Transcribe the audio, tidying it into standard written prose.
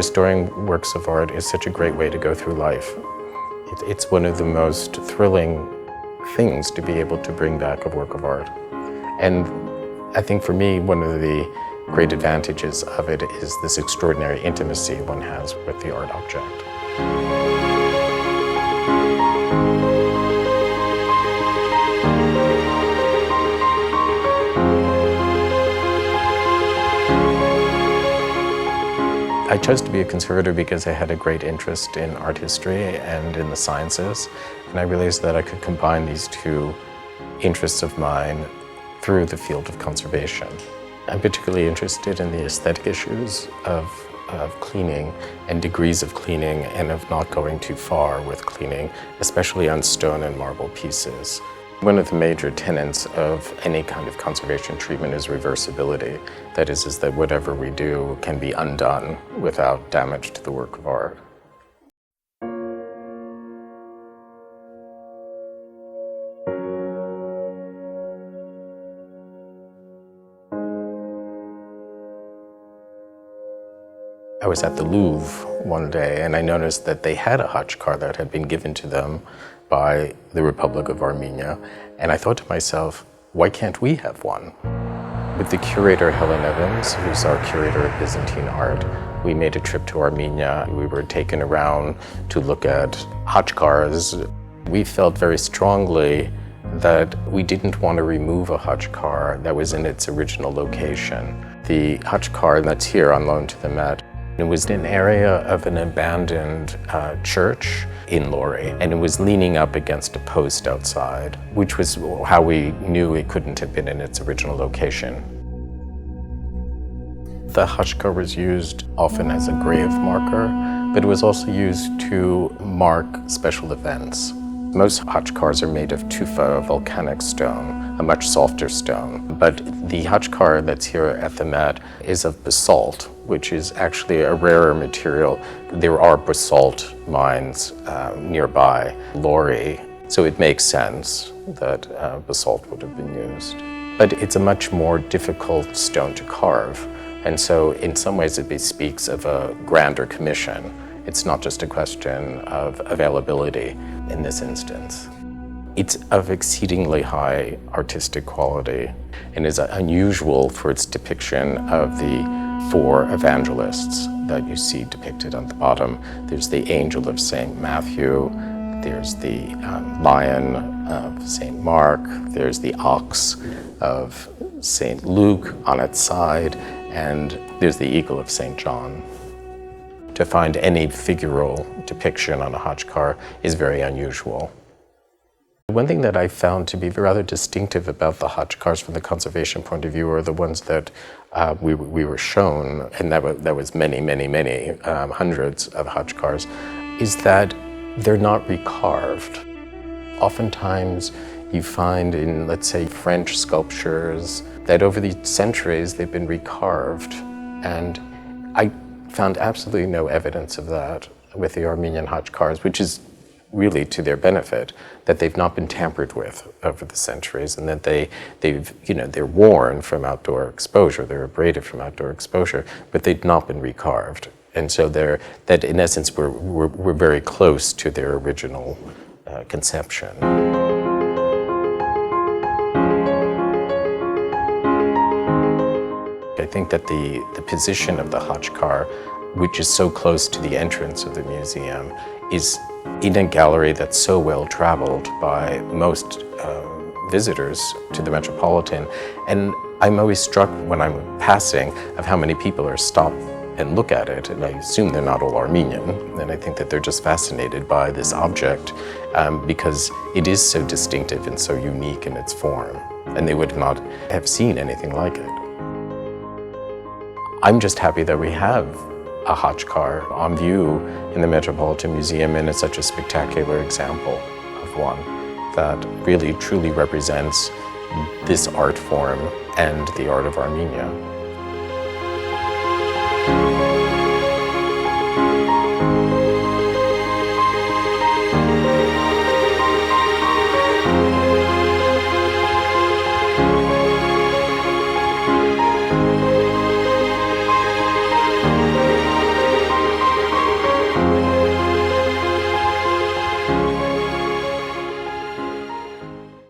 Restoring works of art is such a great way to go through life. It's one of the most thrilling things to be able to bring back a work of art. And I think for me, one of the great advantages of it is this extraordinary intimacy one has with the art object. I chose to be a conservator because I had a great interest in art history and in the sciences, and I realized that I could combine these two interests of mine through the field of conservation. I'm particularly interested in the aesthetic issues of cleaning and degrees of cleaning and of not going too far with cleaning, especially on stone and marble pieces. One of the major tenets of any kind of conservation treatment is reversibility. That is that whatever we do can be undone without damage to the work of art. I was at the Louvre one day and I noticed that they had a Khatchkar that had been given to them by the Republic of Armenia. And I thought to myself, why can't we have one? With the curator, Helen Evans, who's our curator of Byzantine art, we made a trip to Armenia. We were taken around to look at Khatchkars. We felt very strongly that we didn't want to remove a Khatchkar that was in its original location. The Khatchkar that's here on loan to the Met, it was in an area of an abandoned church in Lori, and it was leaning up against a post outside, which was how we knew it couldn't have been in its original location. The Khatchkar was used often as a grave marker, but it was also used to mark special events. Most Khatchkars are made of tufa, a volcanic stone, a much softer stone. But the Khatchkar that's here at the Met is of basalt, which is actually a rarer material. There are basalt mines nearby, Lori, so it makes sense that basalt would have been used. But it's a much more difficult stone to carve, and so in some ways it speaks of a grander commission. It's not just a question of availability in this instance. It's of exceedingly high artistic quality and is unusual for its depiction of the four evangelists that you see depicted on the bottom. There's the angel of St. Matthew, there's the lion of St. Mark, there's the ox of St. Luke on its side, and there's the eagle of St. John. To find any figural depiction on a Khatchkar is very unusual. One thing that I found to be rather distinctive about the Khatchkars from the conservation point of view are the ones that we were shown, and that was many, hundreds of Khatchkars, is that they're not recarved. Oftentimes you find in, let's say, French sculptures that over the centuries they've been recarved, and I found absolutely no evidence of that with the Armenian Khatchkars, which is really to their benefit, that they've not been tampered with over the centuries, and that they're worn from outdoor exposure, they're abraded from outdoor exposure, but they've not been recarved. And so that in essence we're very close to their original conception. I think that the position of the Khatchkar, which is so close to the entrance of the museum, is in a gallery that's so well traveled by most visitors to the Metropolitan. And I'm always struck when I'm passing of how many people are stopped and look at it, and I assume they're not all Armenian, and I think that they're just fascinated by this object because it is so distinctive and so unique in its form, and they would not have seen anything like it. I'm just happy that we have a Khatchkar on view in the Metropolitan Museum, and it's such a spectacular example of one that really truly represents this art form and the art of Armenia.